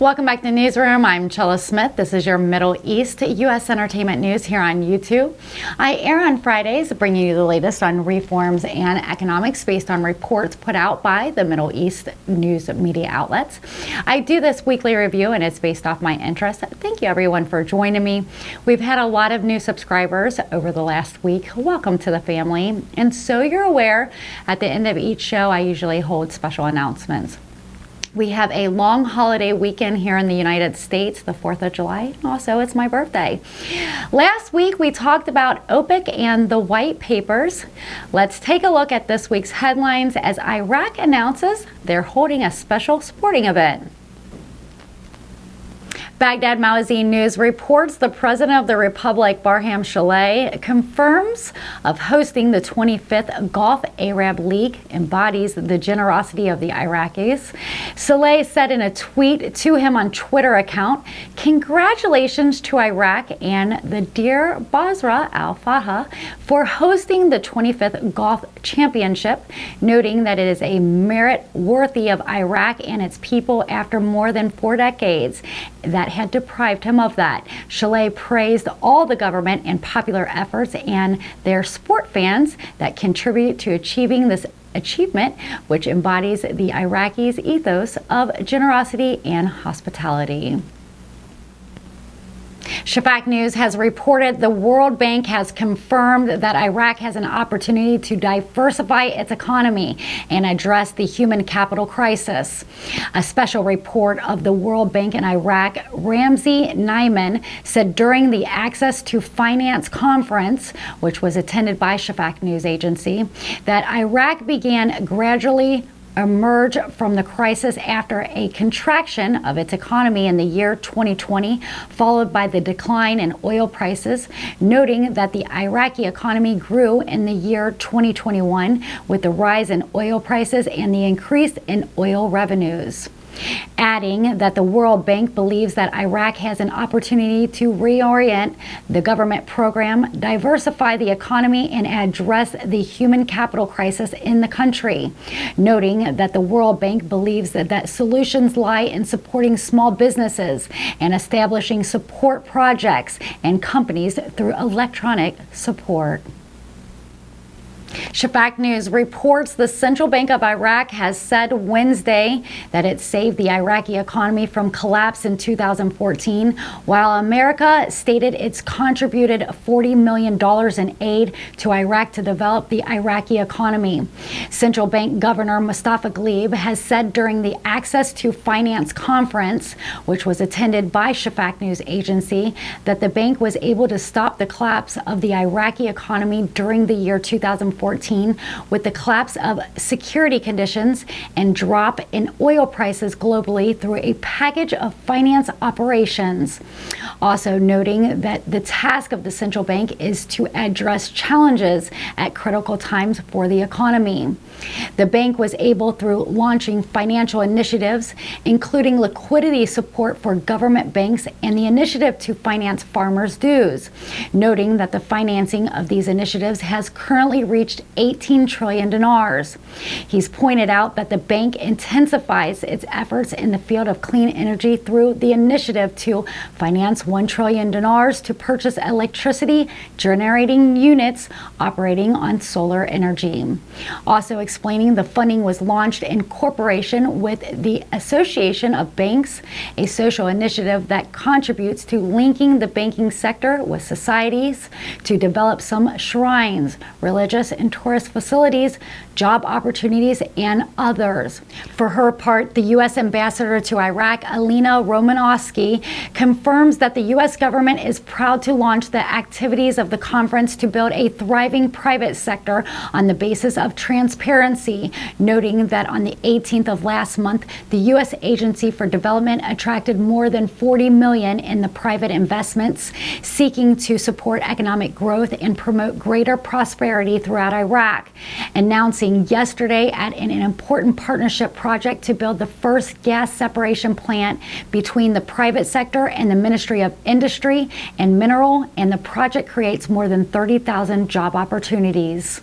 Welcome back to the Newsroom. I'm Chella Smith. This is your Middle East U.S. entertainment news here on YouTube. I air on Fridays, bringing you the latest on reforms and economics based on reports put out by the Middle East news media outlets. I do this weekly review and it's based off my interest. Thank you everyone for joining me. We've had a lot of new subscribers over the last week. Welcome to the family. And so you're aware, at the end of each show, I usually hold special announcements. We have a long holiday weekend here in the United States, the 4th of July. Also, it's my birthday. Last week, we talked about OPEC and the white papers. Let's take a look at this week's headlines as Iraq announces they're holding a special sporting event. Baghdad Magazine News reports the President of the Republic, Barham Saleh, confirms of hosting the 25th Gulf Arab League embodies the generosity of the Iraqis. Saleh said in a tweet to him on Twitter account, "Congratulations to Iraq and the dear Basra al-Fatah for hosting the 25th Gulf Championship," noting that it is a merit worthy of Iraq and its people after more than 4 decades that had deprived him of that. Saleh praised all the government and popular efforts and their sport fans that contribute to achieving this achievement, which embodies the Iraqis' ethos of generosity and hospitality. Shafak News has reported the World Bank has confirmed that Iraq has an opportunity to diversify its economy and address the human capital crisis. A special report of the World Bank in Iraq, Ramzi Naiman, said during the Access to Finance conference, which was attended by Shafak News Agency, that Iraq began gradually emerge from the crisis after a contraction of its economy in the year 2020, followed by the decline in oil prices, noting that the Iraqi economy grew in the year 2021 with the rise in oil prices and the increase in oil revenues. Adding that the World Bank believes that Iraq has an opportunity to reorient the government program, diversify the economy, and address the human capital crisis in the country, noting that the World Bank believes that solutions lie in supporting small businesses and establishing support projects and companies through electronic support. Shafak News reports the Central Bank of Iraq has said Wednesday that it saved the Iraqi economy from collapse in 2014, while America stated it's contributed $40 million in aid to Iraq to develop the Iraqi economy. Central Bank Governor Mustafa Ghalib has said during the Access to Finance conference, which was attended by Shafak News Agency, that the bank was able to stop the collapse of the Iraqi economy during the year 2014 with the collapse of security conditions and drop in oil prices globally through a package of finance operations. Also noting that the task of the central bank is to address challenges at critical times for the economy. The bank was able, through launching financial initiatives, including liquidity support for government banks and the initiative to finance farmers' dues, noting that the financing of these initiatives has currently reached 18 trillion dinars. He's pointed out that the bank intensifies its efforts in the field of clean energy through the initiative to finance 1 trillion dinars to purchase electricity generating units operating on solar energy. Also explaining the funding was launched in cooperation with the Association of Banks, a social initiative that contributes to linking the banking sector with societies to develop some shrines, religious and tourist facilities, job opportunities, and others. For her part, the U.S. Ambassador to Iraq, Alina Romanowski, confirms that the U.S. government is proud to launch the activities of the conference to build a thriving private sector on the basis of transparency, noting that on the 18th of last month, the U.S. Agency for Development attracted more than $40 million in the private investments, seeking to support economic growth and promote greater prosperity throughout Iraq, announcing yesterday at an important partnership project to build the first gas separation plant between the private sector and the Ministry of Industry and Mineral, and the project creates more than 30,000 job opportunities.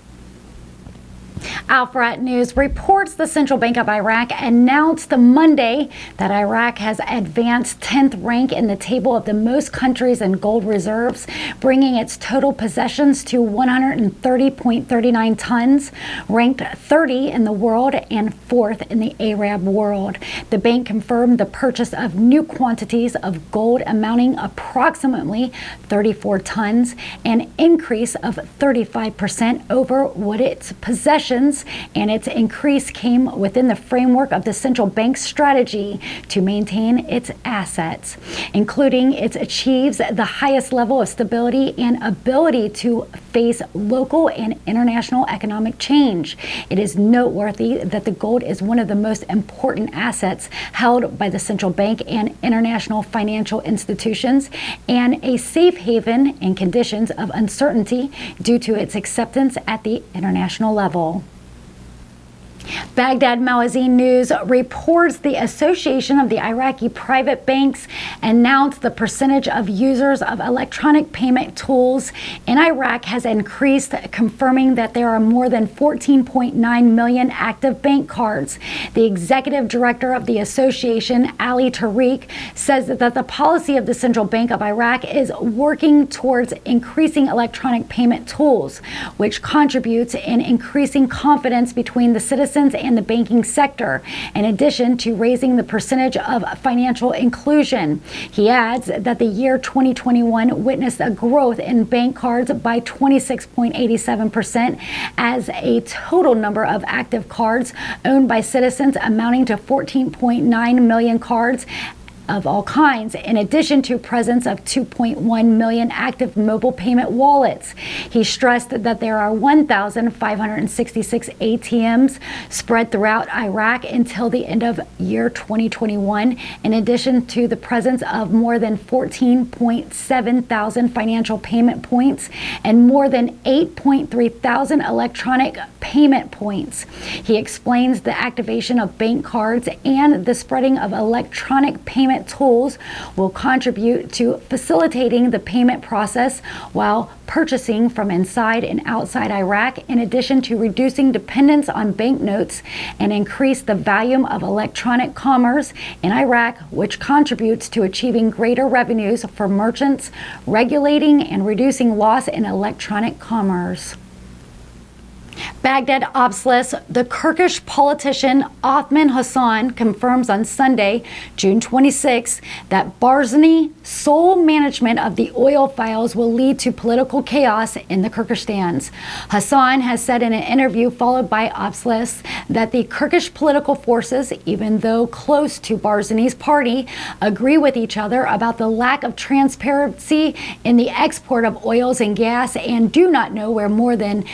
Al-Farat News reports the Central Bank of Iraq announced Monday that Iraq has advanced 10th rank in the table of the most countries in gold reserves, bringing its total possessions to 130.39 tons, ranked 30 in the world and 4th in the Arab world. The bank confirmed the purchase of new quantities of gold amounting approximately 34 tons, an increase of 35% over what its possessions, and its increase came within the framework of the central bank's strategy to maintain its assets, including it achieves the highest level of stability and ability to face local and international economic change. It is noteworthy that the gold is one of the most important assets held by the central bank and international financial institutions, and a safe haven in conditions of uncertainty due to its acceptance at the international level. Baghdad Magazine News reports the Association of the Iraqi Private Banks announced the percentage of users of electronic payment tools in Iraq has increased, confirming that there are more than 14.9 million active bank cards. The executive director of the association, Ali Tariq, says that the policy of the Central Bank of Iraq is working towards increasing electronic payment tools, which contributes in increasing confidence between the citizens and the banking sector, in addition to raising the percentage of financial inclusion. He adds that the year 2021 witnessed a growth in bank cards by 26.87%, as a total number of active cards owned by citizens amounting to 14.9 million cards of all kinds, in addition to presence of 2.1 million active mobile payment wallets. He stressed that there are 1,566 ATMs spread throughout Iraq until the end of year 2021, in addition to the presence of more than 14.7 thousand financial payment points and more than 8.3 thousand electronic payment points. He explains the activation of bank cards and the spreading of electronic payment tools will contribute to facilitating the payment process while purchasing from inside and outside Iraq, in addition to reducing dependence on banknotes and increase the volume of electronic commerce in Iraq, which contributes to achieving greater revenues for merchants, regulating and reducing loss in electronic commerce. Baghdad Obslis, the Turkish politician Othman Hassan confirms on Sunday, June 26, that Barzani's sole management of the oil files will lead to political chaos in the Kurdistans. Hassan has said in an interview followed by Obslis that the Kurdish political forces, even though close to Barzani's party, agree with each other about the lack of transparency in the export of oils and gas and do not know where more than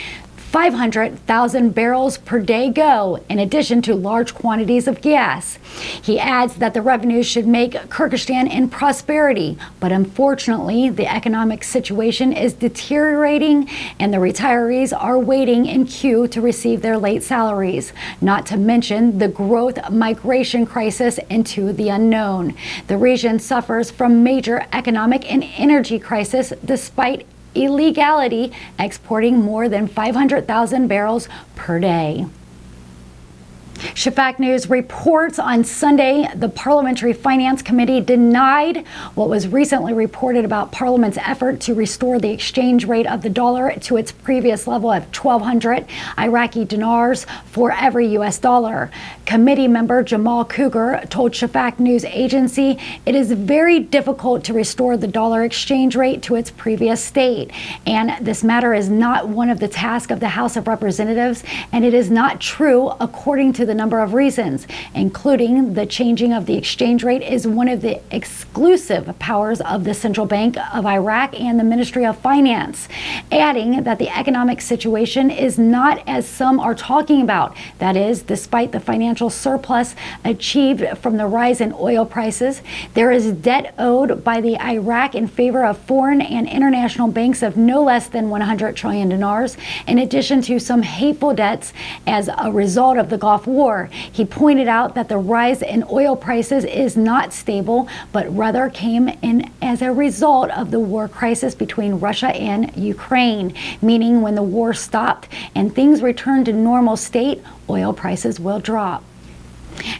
500,000 barrels per day go, in addition to large quantities of gas. He adds that the revenues should make Kurdistan in prosperity, but unfortunately, the economic situation is deteriorating and the retirees are waiting in queue to receive their late salaries, not to mention the growth migration crisis into the unknown. The region suffers from major economic and energy crisis despite illegality exporting more than 500,000 barrels per day. Shafak News reports on Sunday the Parliamentary Finance Committee denied what was recently reported about Parliament's effort to restore the exchange rate of the dollar to its previous level of 1,200 Iraqi dinars for every U.S. dollar. Committee member Jamal Cougar told Shafak News Agency it is very difficult to restore the dollar exchange rate to its previous state, and this matter is not one of the tasks of the House of Representatives, and it is not true according to the number of reasons, including the changing of the exchange rate is one of the exclusive powers of the Central Bank of Iraq and the Ministry of Finance, adding that the economic situation is not as some are talking about. That is, despite the financial surplus achieved from the rise in oil prices, there is debt owed by the Iraq in favor of foreign and international banks of no less than 100 trillion dinars, in addition to some hateful debts as a result of the Gulf War. war. He pointed out that the rise in oil prices is not stable, but rather came in as a result of the war crisis between Russia and Ukraine, meaning when the war stopped and things returned to normal state, oil prices will drop.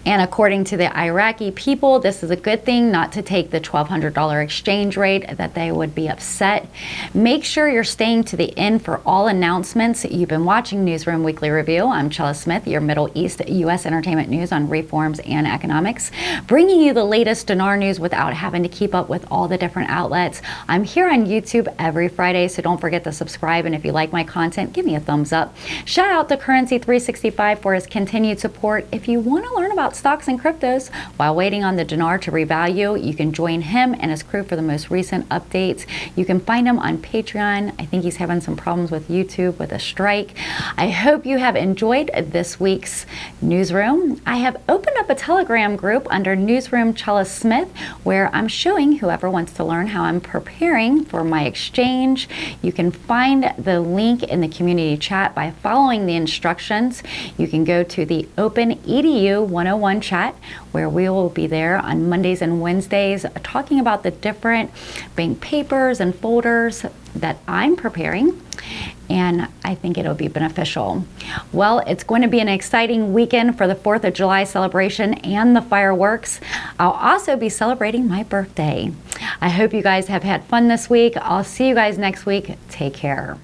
And according to the Iraqi people, this is a good thing not to take the $1,200 exchange rate, that they would be upset. Make sure you're staying to the end for all announcements. You've been watching Newsroom Weekly Review. I'm Chella Smith, your Middle East U.S. entertainment news on reforms and economics, bringing you the latest Dinar news without having to keep up with all the different outlets. I'm here on YouTube every Friday, so don't forget to subscribe. And if you like my content, give me a thumbs up. Shout out to Currency 365 for his continued support. If you want to learn about stocks and cryptos while waiting on the dinar to revalue, you can join him and his crew for the most recent updates. You can find him on Patreon. I think he's having some problems with YouTube with a strike. I hope you have enjoyed this week's newsroom. I have opened up a Telegram group under Newsroom Chella Smith, where I'm showing whoever wants to learn how I'm preparing for my exchange. You can find the link in the community chat by following the instructions. You can go to the Open EDU 101 chat, where we will be there on Mondays and Wednesdays talking about the different bank papers and folders that I'm preparing, and I think it'll be beneficial. Well, it's going to be an exciting weekend for the 4th of July celebration and the fireworks. I'll also be celebrating my birthday. I hope you guys have had fun this week. I'll see you guys next week. Take care.